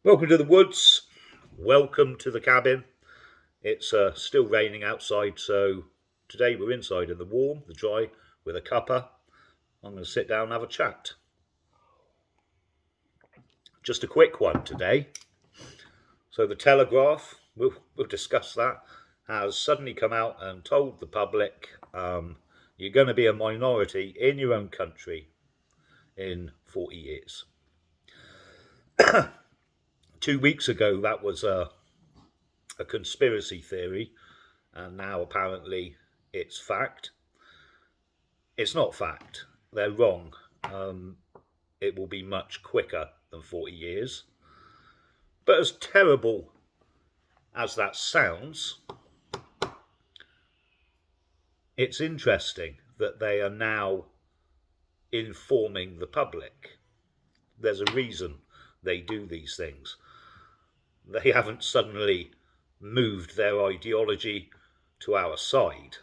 Welcome to the woods. Welcome to the cabin. It's still raining outside, so today we're inside in the warm, the dry, with a cuppa. I'm going to sit down and have a chat. Just a quick one today. So the Telegraph, we'll discuss that, has suddenly come out and told the public you're going to be a minority in your own country in 40 years. 2 weeks ago, that was a conspiracy theory, and now apparently it's fact. It's not fact. They're wrong. It will be much quicker than 40 years. But as terrible as that sounds, it's interesting that they are now informing the public. There's a reason they do these things. They haven't suddenly moved their ideology to our side.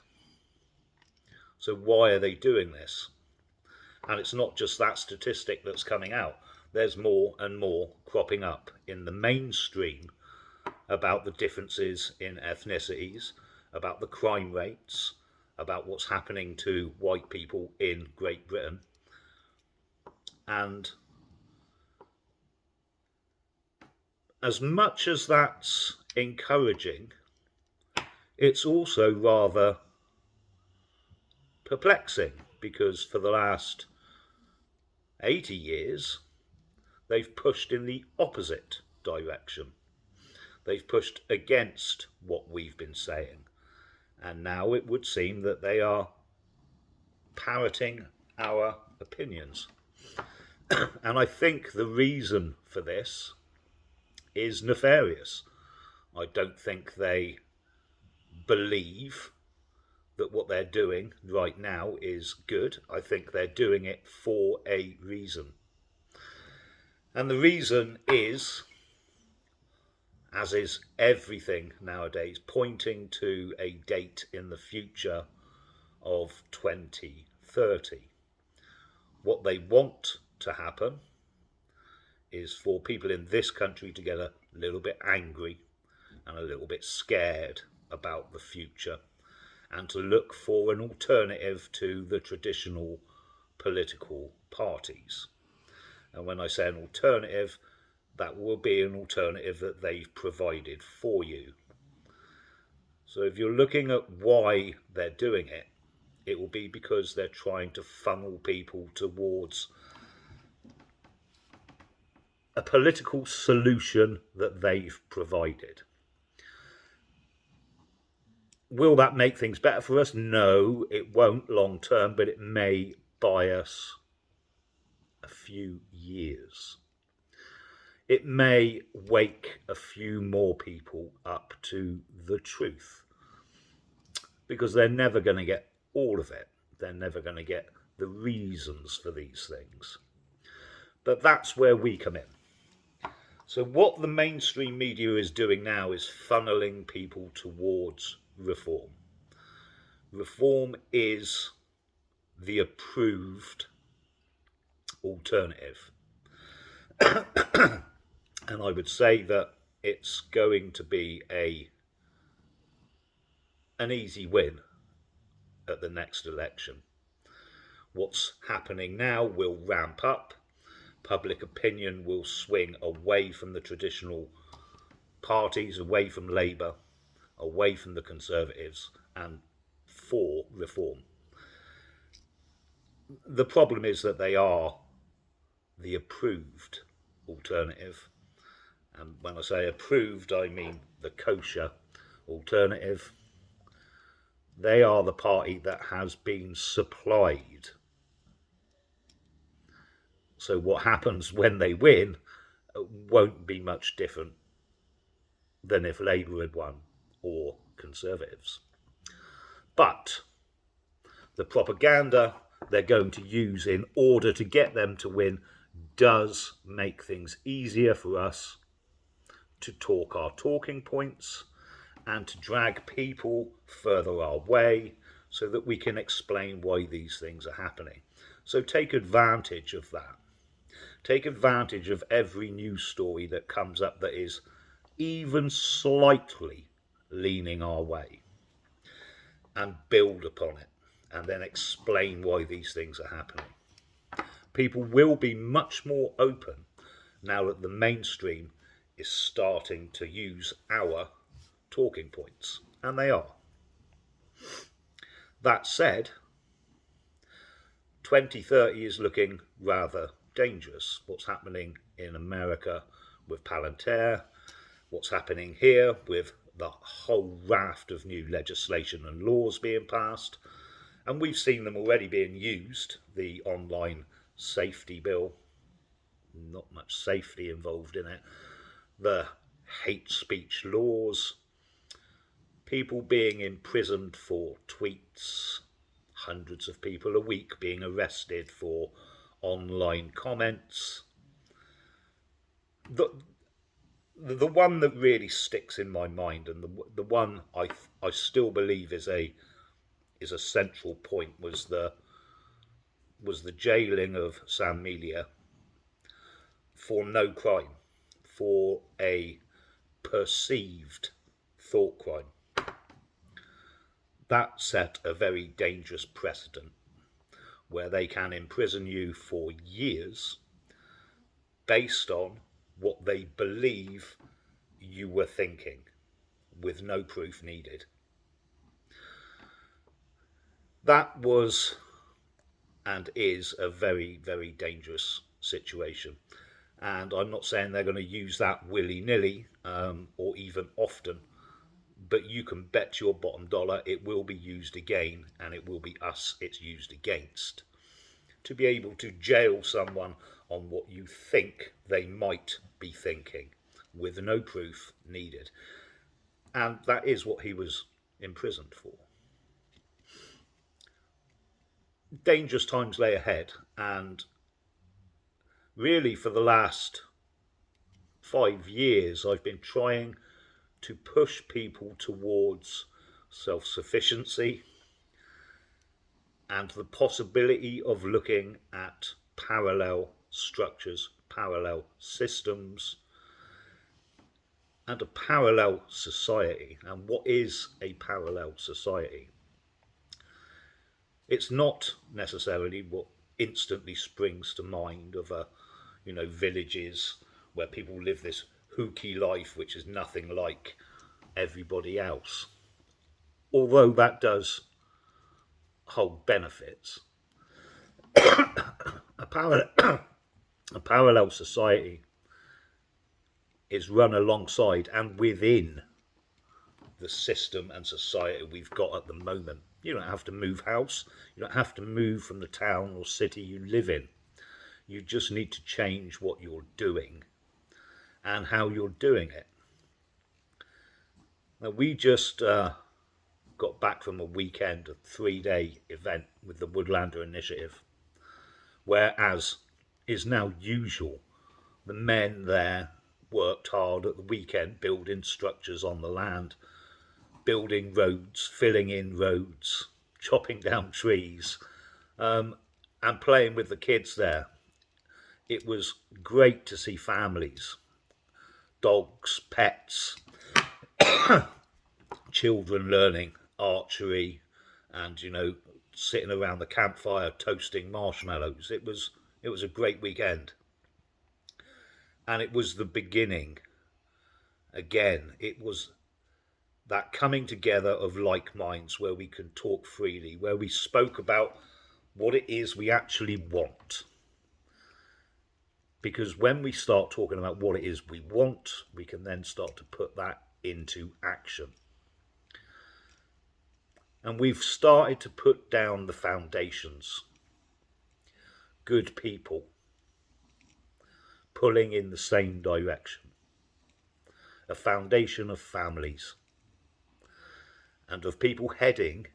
So why are they doing this? And it's not just that statistic that's coming out. There's more and more cropping up in the mainstream about the differences in ethnicities, about the crime rates, about what's happening to white people in Great Britain. And as much as that's encouraging, it's also rather perplexing, because for the last 80 years, they've pushed in the opposite direction. They've pushed against what we've been saying. And now it would seem that they are parroting our opinions. And I think the reason for this is nefarious. I don't think they believe that what they're doing right now is good. I think they're doing it for a reason. And the reason is, as is everything nowadays, pointing to a date in the future of 2030. What they want to happen is for people in this country to get a little bit angry and a little bit scared about the future, and to look for an alternative to the traditional political parties. And when I say an alternative, that will be an alternative that they've provided for you. So if you're looking at why they're doing it, it will be because they're trying to funnel people towards a political solution that they've provided. Will that make things better for us? No, it won't long term, but it may buy us a few years. It may wake a few more people up to the truth, because they're never going to get all of it. They're never going to get the reasons for these things. But that's where we come in. So what the mainstream media is doing now is funneling people towards reform. Reform is the approved alternative. And I would say that it's going to be an easy win at the next election. What's happening now will ramp up. Public opinion will swing away from the traditional parties, away from Labour, away from the Conservatives, and for reform. The problem is that they are the approved alternative. And when I say approved, I mean the kosher alternative. They are the party that has been supplied. So what happens when they win won't be much different than if Labour had won, or Conservatives. But the propaganda they're going to use in order to get them to win does make things easier for us to talk our talking points and to drag people further our way so that we can explain why these things are happening. So take advantage of that. take advantage of every news story that comes up that is even slightly leaning our way, and build upon it, and then explain why these things are happening. People will be much more open now that the mainstream is starting to use our talking points, and they are. That said, 2030 is looking rather dangerous. What's happening in America with Palantir, what's happening here with the whole raft of new legislation and laws being passed, and we've seen them already being used. The online safety bill, not much safety involved in it, the hate speech laws, people being imprisoned for tweets, hundreds of people a week being arrested for online comments. The one that really sticks in my mind, and the one I still believe is a central point, was the jailing of Sam Melia for no crime, for a perceived thought crime. That set a very dangerous precedent where they can imprison you for years based on what they believe you were thinking, with no proof needed. That was and is a very, very dangerous situation. And I'm not saying they're going to use that willy-nilly or even often, but you can bet your bottom dollar it will be used again, and it will be us it's used against, to be able to jail someone on what you think they might be thinking, with no proof needed. And that is what he was imprisoned for. Dangerous times lay ahead, and really for the last 5 years I've been trying to push people towards self-sufficiency and the possibility of looking at parallel structures, parallel systems, and a parallel society. And what is a parallel society? It's not necessarily what instantly springs to mind of villages where people live this hooky life which is nothing like everybody else, although that does hold benefits. a parallel society is run alongside and within the system and society we've got at the moment. You don't have to move house, you don't have to move from the town or city you live in. You just need to change what you're doing and how you're doing it. Now, we just got back from a weekend, a 3-day event with the Woodlander Initiative, where, as is now usual, the men there worked hard at the weekend building structures on the land, building roads, filling in roads, chopping down trees, and playing with the kids there. It was great to see families, dogs, pets, children learning archery and, sitting around the campfire toasting marshmallows. It was a great weekend. And it was the beginning. Again, it was that coming together of like minds where we can talk freely, where we spoke about what it is we actually want. Because when we start talking about what it is we want, we can then start to put that into action. And we've started to put down the foundations. Good people pulling in the same direction. A foundation of families and of people heading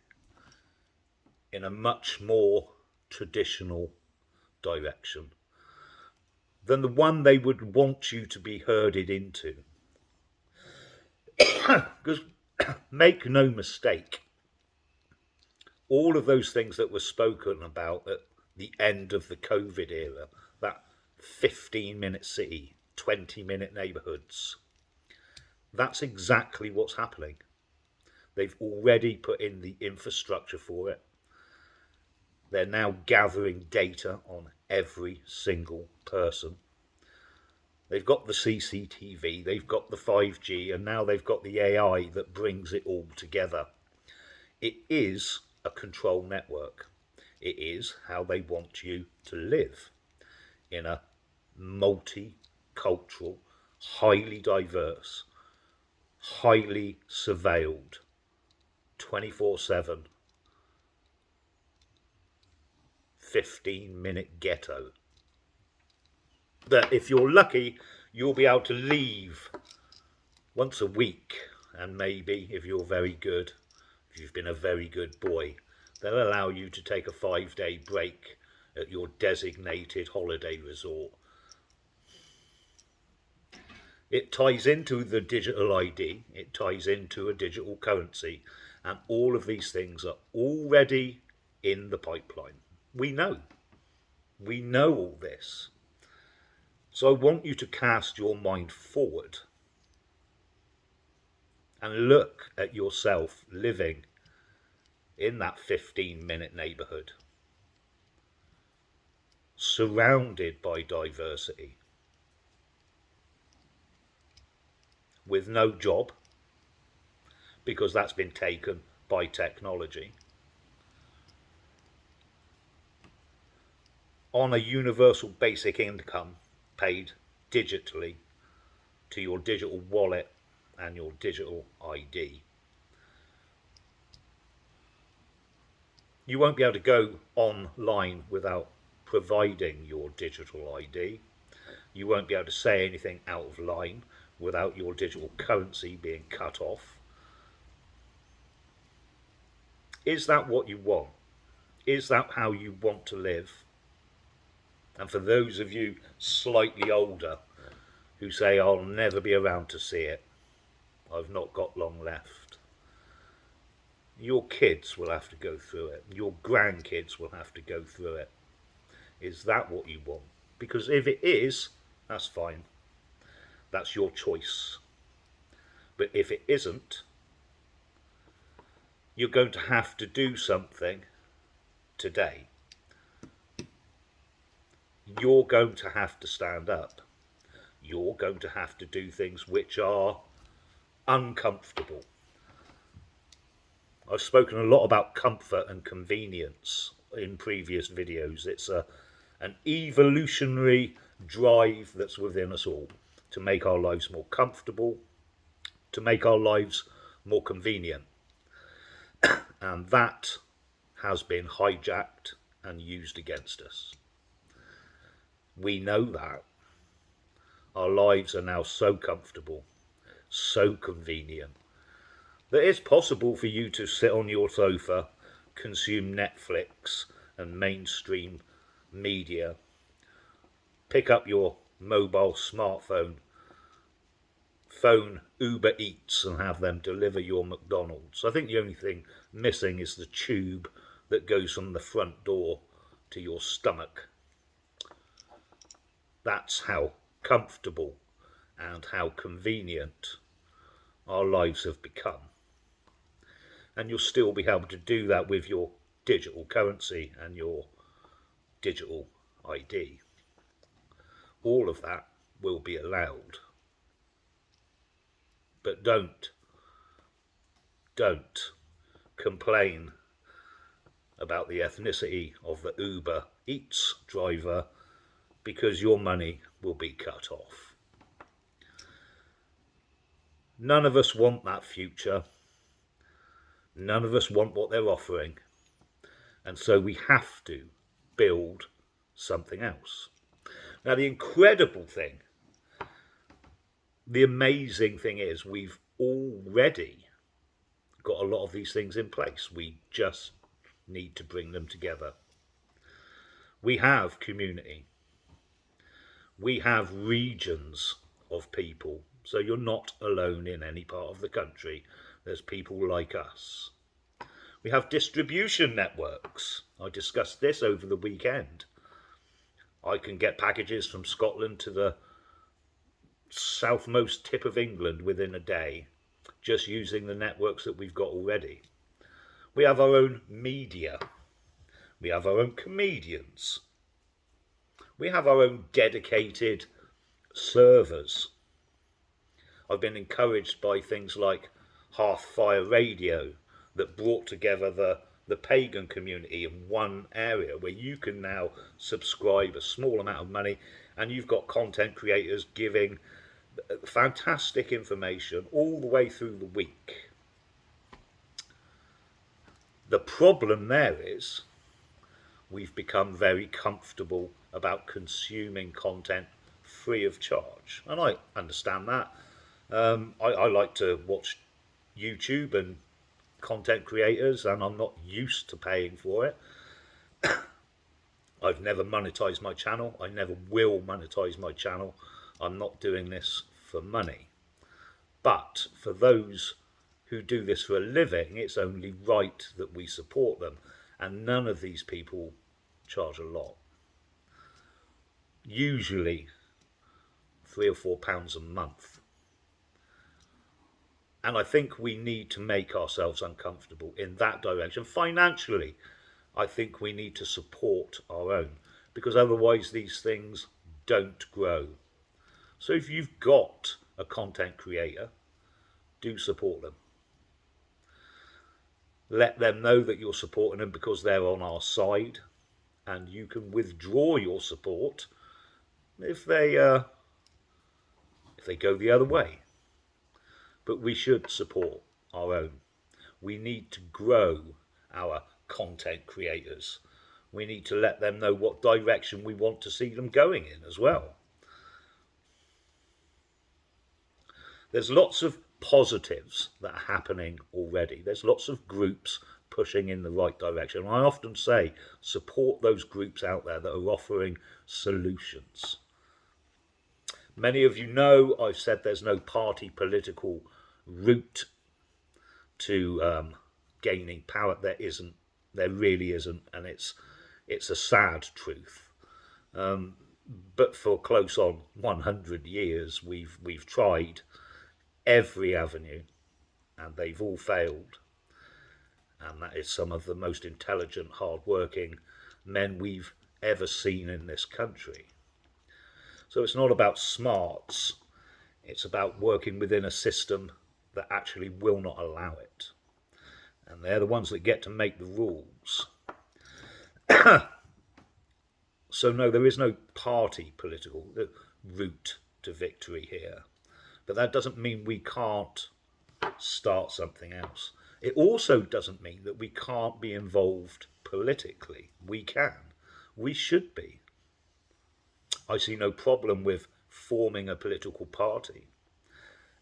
in a much more traditional direction than the one they would want you to be herded into. Because make no mistake, all of those things that were spoken about at the end of the COVID era, that 15-minute city, 20-minute neighbourhoods. That's exactly what's happening. They've already put in the infrastructure for it. They're now gathering data on every single person. They've got the CCTV, they've got the 5G, and now they've got the AI that brings it all together. It is a control network. It is how they want you to live in a multicultural, highly diverse, highly surveilled, 24/7, 15-minute ghetto. That if you're lucky, you'll be able to leave once a week, and maybe if you're very good, if you've been a very good boy, they'll allow you to take a 5-day break at your designated holiday resort. It ties into the digital ID, it ties into a digital currency, and all of these things are already in the pipeline. We know all this. So I want you to cast your mind forward and look at yourself living in that 15-minute neighbourhood, surrounded by diversity, with no job, because that's been taken by technology, on a universal basic income paid digitally to your digital wallet and your digital ID. You won't be able to go online without providing your digital ID. You won't be able to say anything out of line without your digital currency being cut off. Is that what you want? Is that how you want to live? And for those of you slightly older who say, I'll never be around to see it, I've not got long left, your kids will have to go through it. Your grandkids will have to go through it. Is that what you want? Because if it is, that's fine. That's your choice. But if it isn't, you're going to have to do something today. You're going to have to stand up. You're going to have to do things which are uncomfortable. I've spoken a lot about comfort and convenience in previous videos. It's an evolutionary drive that's within us all to make our lives more comfortable, to make our lives more convenient. And that has been hijacked and used against us. We know that. Our lives are now so comfortable, so convenient, that it's possible for you to sit on your sofa, consume Netflix and mainstream media, pick up your mobile smartphone, phone Uber Eats and have them deliver your McDonald's. I think the only thing missing is the tube that goes from the front door to your stomach. That's how comfortable and how convenient our lives have become. And you'll still be able to do that with your digital currency and your digital ID. All of that will be allowed. But don't complain about the ethnicity of the Uber Eats driver, because your money will be cut off. None of us want that future. None of us want what they're offering. And so we have to build something else. Now, the incredible thing, the amazing thing is we've already got a lot of these things in place. We just need to bring them together. We have community. We have regions of people. So you're not alone in any part of the country. There's people like us. We have distribution networks. I discussed this over the weekend. I can get packages from Scotland to the southmost tip of England within a day, just using the networks that we've got already. We have our own media. We have our own comedians. We have our own dedicated servers. I've been encouraged by things like Hearthfire Radio that brought together the pagan community in one area where you can now subscribe a small amount of money, and you've got content creators giving fantastic information all the way through the week. The problem there is we've become very comfortable about consuming content free of charge, and I understand that. I like to watch YouTube and content creators, and I'm not used to paying for it. I've never monetized my channel. I never will monetize my channel. I'm not doing this for money. But for those who do this for a living, it's only right that we support them. And none of these people charge a lot. Usually £3 or £4 a month. And I think we need to make ourselves uncomfortable in that direction. Financially, I think we need to support our own, because otherwise these things don't grow. So if you've got a content creator, do support them. Let them know that you're supporting them because they're on our side, and you can withdraw your support if they go the other way. But we should support our own. We need to grow our content creators. We need to let them know what direction we want to see them going in as well. There's lots of positives that are happening already. There's lots of groups pushing in the right direction. I often say support those groups out there that are offering solutions. Many of you know I've said there's no party political route to gaining power. There isn't. There really isn't, and it's a sad truth. But for close on 100 years, we've tried every avenue, and they've all failed. And that is some of the most intelligent, hard-working men we've ever seen in this country. So it's not about smarts. It's about working within a system that actually will not allow it. And they're the ones that get to make the rules. So no, there is no party political route to victory here. But that doesn't mean we can't start something else. It also doesn't mean that we can't be involved politically. We can. We should be. I see no problem with forming a political party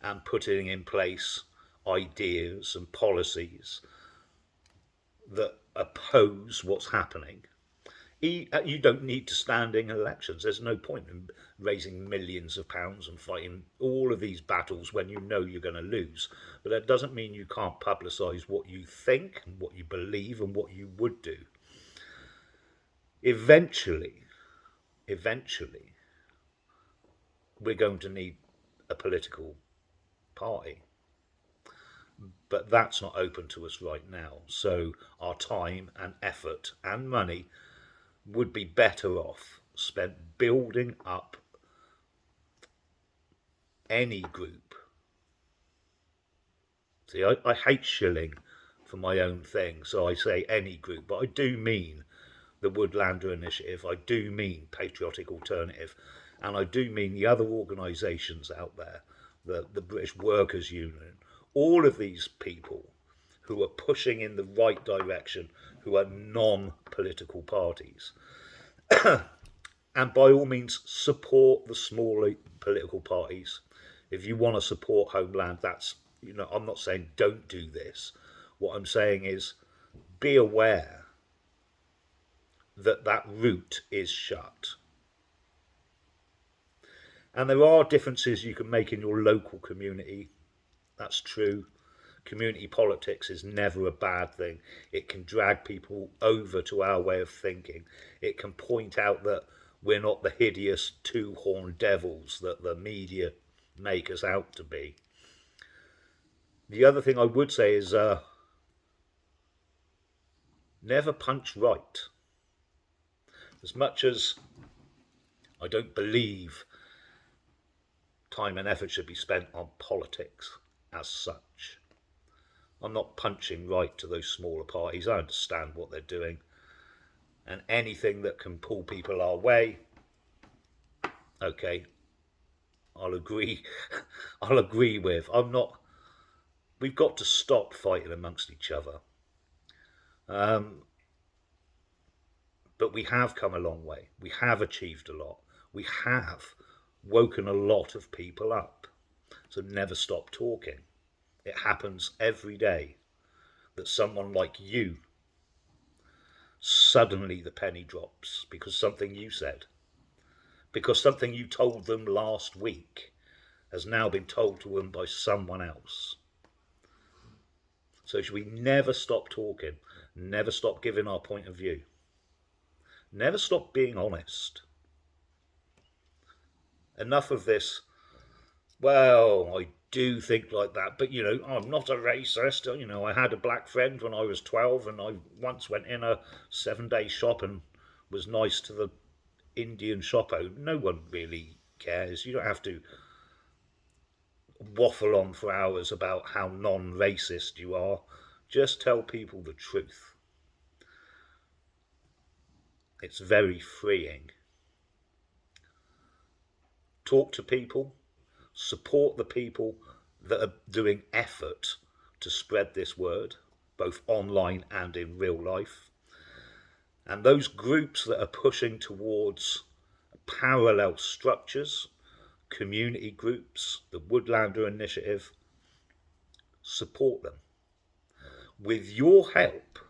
and putting in place ideas and policies that oppose what's happening. You don't need to stand in elections. There's no point in raising millions of pounds and fighting all of these battles when you know you're going to lose. But that doesn't mean you can't publicise what you think and what you believe and what you would do. Eventually, we're going to need a political party. But that's not open to us right now. So our time and effort and money would be better off spent building up any group. See, I hate shilling for my own thing, so I say any group, but I do mean the Woodlander Initiative, I do mean Patriotic Alternative, and I do mean the other organisations out there, the British Workers' Union, all of these people who are pushing in the right direction, who are non-political parties. And by all means, support the smaller political parties. If you want to support Homeland, that's, I'm not saying don't do this. What I'm saying is be aware that that route is shut. And there are differences you can make in your local community. That's true. Community politics is never a bad thing. It can drag people over to our way of thinking. It can point out that we're not the hideous two-horned devils that the media make us out to be. The other thing I would say is never punch right. As much as I don't believe time and effort should be spent on politics as such, I'm not punching right to those smaller parties. I understand what they're doing, and anything that can pull people our way, okay, I'll agree. I'll agree with. We've got to stop fighting amongst each other. But we have come a long way. We have achieved a lot. We have woken a lot of people up. So never stop talking. It happens every day that someone like you, suddenly the penny drops because something you said, because something you told them last week has now been told to them by someone else. So should we never stop talking, never stop giving our point of view, never stop being honest. Enough of this, well, I do think like that, but I'm not a racist. I had a black friend when I was 12, and I once went in a 7-day shop and was nice to the Indian shop owner. No one really cares. You don't have to waffle on for hours about how non-racist you are. Just tell people the truth. It's very freeing. Talk to people, support the people that are doing effort to spread this word, both online and in real life. And those groups that are pushing towards parallel structures, community groups, the Woodlander Initiative, support them. With your help,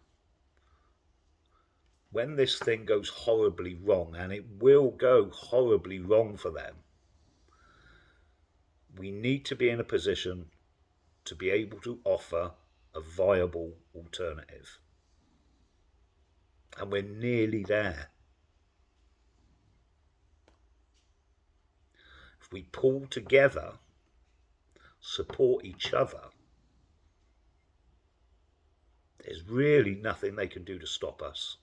when this thing goes horribly wrong, and it will go horribly wrong for them, we need to be in a position to be able to offer a viable alternative. And we're nearly there. If we pull together, support each other, there's really nothing they can do to stop us.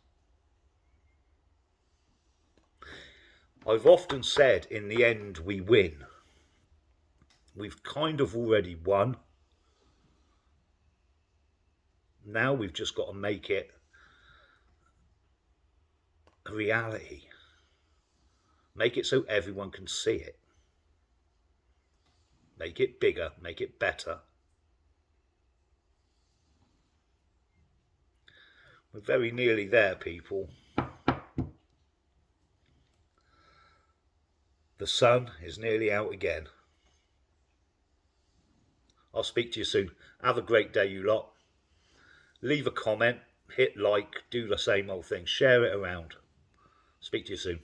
I've often said, in the end, we win. We've kind of already won. Now we've just got to make it a reality. Make it so everyone can see it. Make it bigger, make it better. We're very nearly there, people. The sun is nearly out again. I'll speak to you soon. Have a great day, you lot. Leave a comment, hit like, do the same old thing. Share it around. Speak to you soon.